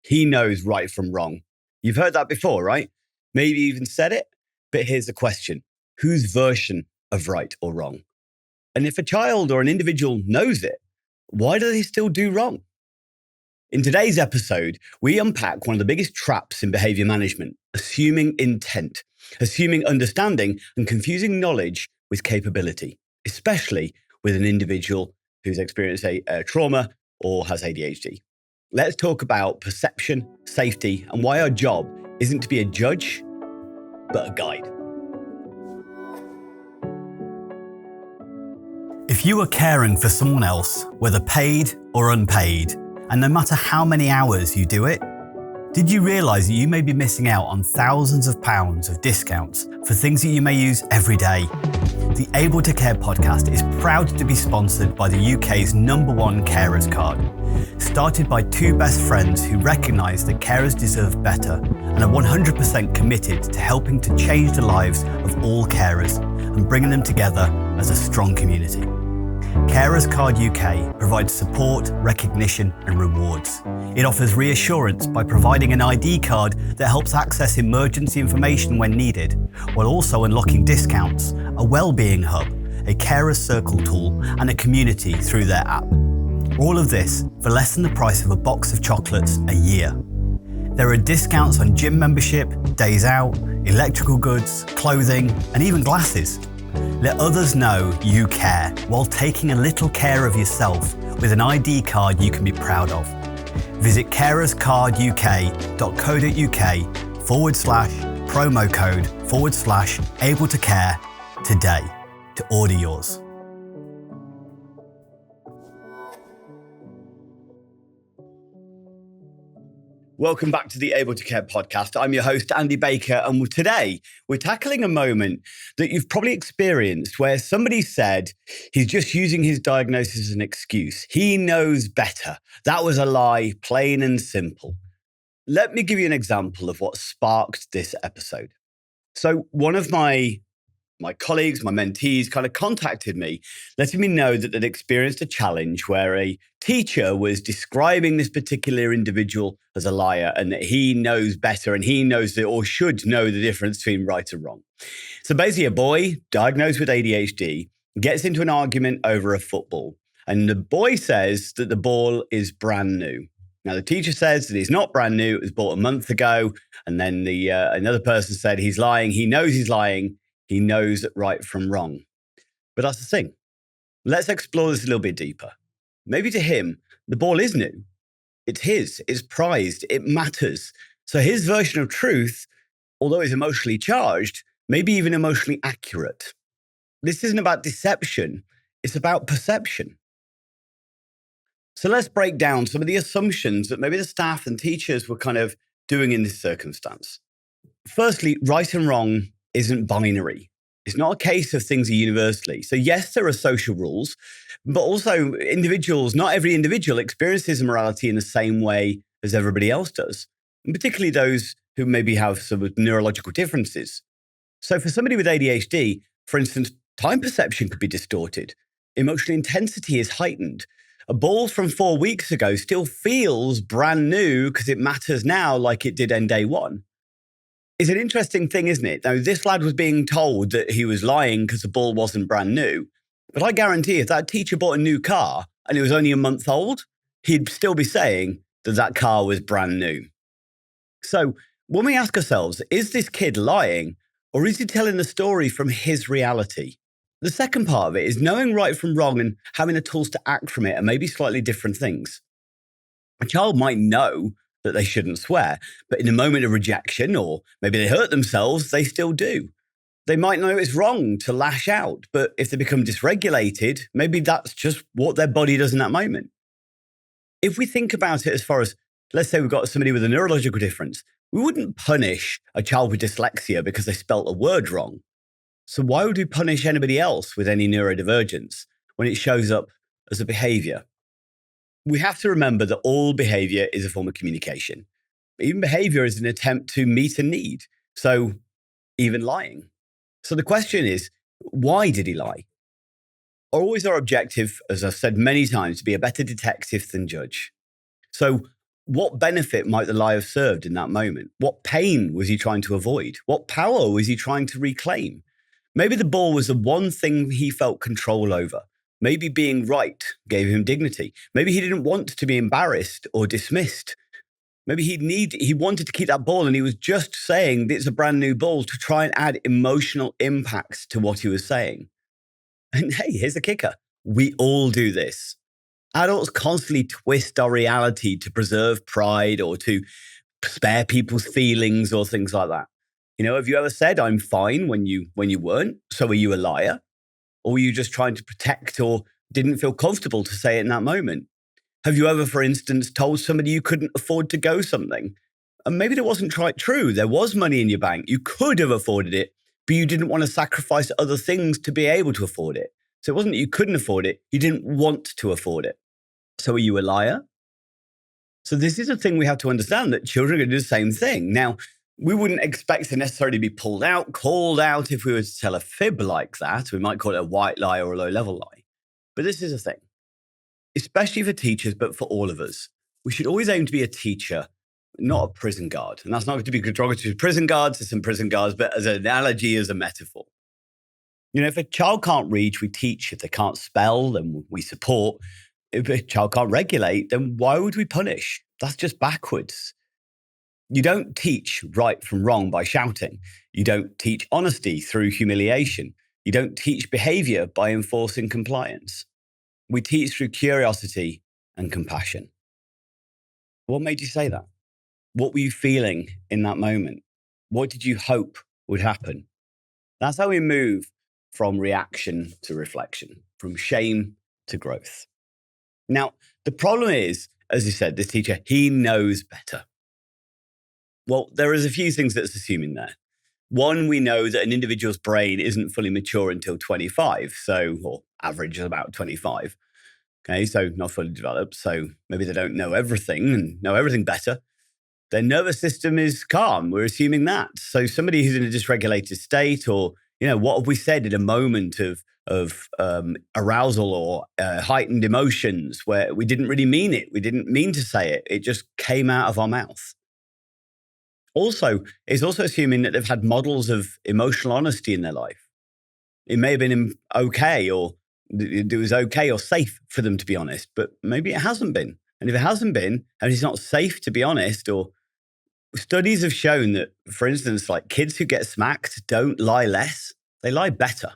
He knows right from wrong. You've heard that before, right? Maybe even said it. But here's the question. Whose version of right or wrong? And if a child or an individual knows it, why do they still do wrong? In today's episode, we unpack one of the biggest traps in behavior management, assuming intent, assuming understanding and confusing knowledge with capability, especially with an individual who's experienced a trauma or has ADHD. Let's talk about perception, safety, and why our job isn't to be a judge, but a guide. If you are caring for someone else, whether paid or unpaid, and no matter how many hours you do it, did you realise that you may be missing out on thousands of pounds of discounts for things that you may use every day? The Able to Care podcast is proud to be sponsored by the UK's #1 carers card. Started by two best friends who recognise that carers deserve better and are 100% committed to helping to change the lives of all carers and bringing them together as a strong community. Carers Card UK provides support, recognition and rewards. It offers reassurance by providing an ID card that helps access emergency information when needed, while also unlocking discounts, a wellbeing hub, a carers circle tool and a community through their app. All of this for less than the price of a box of chocolates a year. There are discounts on gym membership, days out, electrical goods, clothing and even glasses. Let others know you care while taking a little care of yourself with an ID card you can be proud of. Visit carerscarduk.co.uk/promo code/able to care today to order yours. Welcome back to the Able to Care podcast. I'm your host, Andy Baker, and today we're tackling a moment that you've probably experienced where somebody said he's just using his diagnosis as an excuse. He knows better. That was a lie, plain and simple. Let me give you an example of what sparked this episode. So one of my colleagues, my mentees kind of contacted me, letting me know that they'd experienced a challenge where a teacher was describing this particular individual as a liar and that he knows better and he knows that or should know the difference between right and wrong. So basically a boy diagnosed with ADHD gets into an argument over a football and the boy says that the ball is brand new. Now, the teacher says that it's not brand new. It was bought a month ago. And then another person said he's lying. He knows he's lying. He knows right from wrong. But that's the thing. Let's explore this a little bit deeper. Maybe to him, the ball is new. It's his. It's prized. It matters. So his version of truth, although it's emotionally charged, may be even emotionally accurate. This isn't about deception. It's about perception. So let's break down some of the assumptions that maybe the staff and teachers were kind of doing in this circumstance. Firstly, right and wrong isn't binary. It's not a case of things are universally. So yes, there are social rules, but also individuals, not every individual experiences morality in the same way as everybody else does, and particularly those who maybe have some neurological differences. So for somebody with ADHD, for instance, time perception could be distorted. Emotional intensity is heightened. A ball from 4 weeks ago still feels brand new because it matters now like it did on day one. It's an interesting thing, isn't it? Now, this lad was being told that he was lying because the ball wasn't brand new. But I guarantee if that teacher bought a new car and it was only a month old, he'd still be saying that that car was brand new. So when we ask ourselves, is this kid lying or is he telling the story from his reality? The second part of it is knowing right from wrong and having the tools to act from it are maybe slightly different things. A child might know that they shouldn't swear, but in a moment of rejection or maybe they hurt themselves, they still do. They might know it's wrong to lash out, but if they become dysregulated, maybe that's just what their body does in that moment. If we think about it as far as, let's say we've got somebody with a neurological difference, we wouldn't punish a child with dyslexia because they spelt a word wrong. So why would we punish anybody else with any neurodivergence when it shows up as a behaviour? We have to remember that all behavior is a form of communication. Even behavior is an attempt to meet a need. So even lying. So the question is, why did he lie? Always our objective, as I've said many times, to be a better detective than judge. So What benefit might the lie have served in that moment? What pain was he trying to avoid? What power was he trying to reclaim? Maybe the ball was the one thing he felt control over. Maybe being right gave him dignity. Maybe he didn't want to be embarrassed or dismissed. Maybe he wanted to keep that ball, and he was just saying it's a brand new ball to try and add emotional impact to what he was saying. And hey, here's the kicker. We all do this. Adults constantly twist our reality to preserve pride or to spare people's feelings or things like that. Have you ever said I'm fine when you weren't? So are you a liar? Or were you just trying to protect or didn't feel comfortable to say it in that moment? Have you ever, for instance, told somebody you couldn't afford to go something? And maybe it wasn't quite true. There was money in your bank. You could have afforded it, but you didn't want to sacrifice other things to be able to afford it. So it wasn't that you couldn't afford it. You didn't want to afford it. So are you a liar? So this is a thing we have to understand, that children are going to do the same thing. Now, we wouldn't expect to necessarily be pulled out, called out if we were to tell a fib like that. We might call it a white lie or a low-level lie. But this is a thing, especially for teachers, but for all of us. We should always aim to be a teacher, not a prison guard. And that's not going to be derogatory to prison guards. There's some prison guards, but as an analogy, as a metaphor. If a child can't read, we teach. If they can't spell, then we support. If a child can't regulate, then why would we punish? That's just backwards. You don't teach right from wrong by shouting. You don't teach honesty through humiliation. You don't teach behavior by enforcing compliance. We teach through curiosity and compassion. What made you say that? What were you feeling in that moment? What did you hope would happen? That's how we move from reaction to reflection, from shame to growth. Now, the problem is, as you said, this teacher, he knows better. Well, there is a few things that's assuming there. One, we know that an individual's brain isn't fully mature until 25, or average is about 25. Okay, so not fully developed. So maybe they don't know everything and know everything better. Their nervous system is calm. We're assuming that. So somebody who's in a dysregulated state, or, what have we said in a moment of arousal or heightened emotions where we didn't really mean it. We didn't mean to say it. It just came out of our mouth. Also, it's also assuming that they've had models of emotional honesty in their life. It may have been okay, or it was okay or safe for them to be honest, but maybe it hasn't been. And if it hasn't been, and it's not safe to be honest, or studies have shown that, for instance, like kids who get smacked don't lie less, they lie better.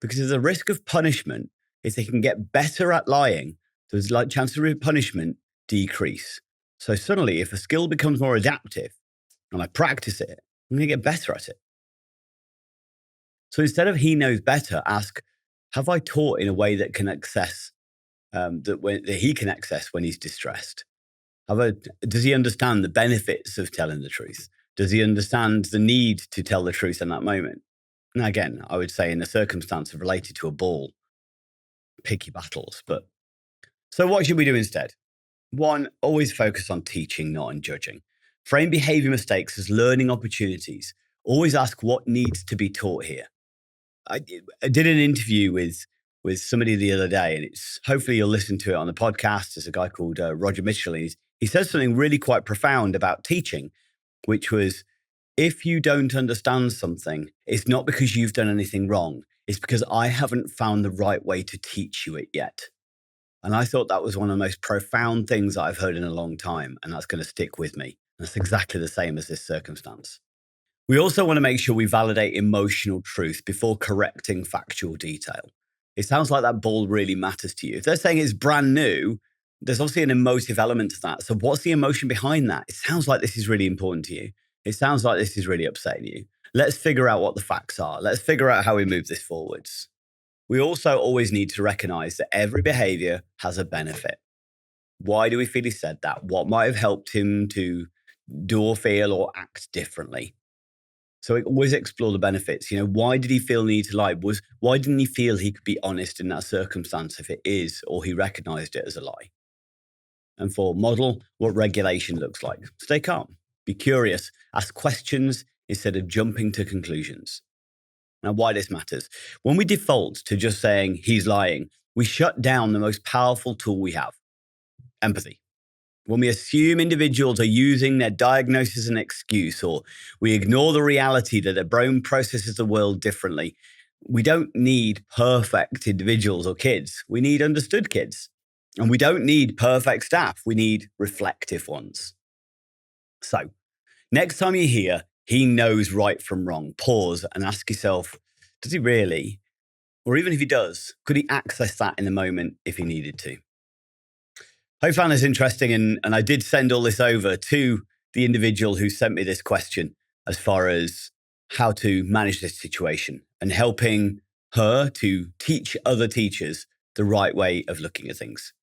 Because the risk of punishment, if they can get better at lying, there's like chances of punishment decrease. So suddenly, if a skill becomes more adaptive and I practice it, I'm going to get better at it. So instead of he knows better, ask, have I taught in a way that can access, that he can access when he's distressed? Does he understand the benefits of telling the truth? Does he understand the need to tell the truth in that moment? Now, again, I would say in the circumstance of related to a ball, pick your battles. But so what should we do instead? One, always focus on teaching, not on judging. Frame behavior mistakes as learning opportunities. Always ask what needs to be taught here. I did an interview with somebody the other day, and hopefully you'll listen to it on the podcast. There's a guy called Roger Mitchell. He says something really quite profound about teaching, which was, if you don't understand something, it's not because you've done anything wrong. It's because I haven't found the right way to teach you it yet. And I thought that was one of the most profound things that I've heard in a long time. And that's going to stick with me. And that's exactly the same as this circumstance. We also want to make sure we validate emotional truth before correcting factual detail. It sounds like that ball really matters to you. If they're saying it's brand new, there's obviously an emotive element to that. So what's the emotion behind that? It sounds like this is really important to you. It sounds like this is really upsetting you. Let's figure out what the facts are. Let's figure out how we move this forwards. We also always need to recognize that every behavior has a benefit. Why do we feel he said that? What might have helped him to do or feel or act differently? So we always explore the benefits. Why did he feel the need to lie? Why didn't he feel he could be honest in that circumstance if it is, or he recognized it as a lie? And for model what regulation looks like. Stay calm, be curious, ask questions instead of jumping to conclusions. Now, why this matters. When we default to just saying he's lying, we shut down the most powerful tool we have, empathy. When we assume individuals are using their diagnosis as an excuse, or we ignore the reality that their brain processes the world differently, we don't need perfect individuals or kids. We need understood kids. And we don't need perfect staff. We need reflective ones. So next time you hear, he knows right from wrong, pause and ask yourself, does he really? Or even if he does, could he access that in the moment if he needed to? I found this interesting, and I did send all this over to the individual who sent me this question as far as how to manage this situation and helping her to teach other teachers the right way of looking at things.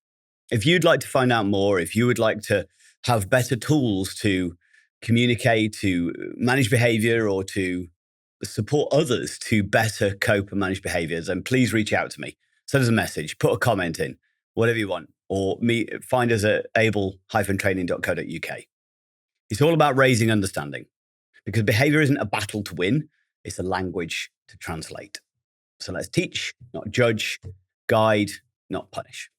If you'd like to find out more, if you would like to have better tools to communicate, to manage behavior, or to support others to better cope and manage behaviors, then please reach out to me. Send us a message, put a comment in, whatever you want, or find us at able-training.co.uk. It's all about raising understanding, because behavior isn't a battle to win, it's a language to translate. So let's teach, not judge, guide, not punish.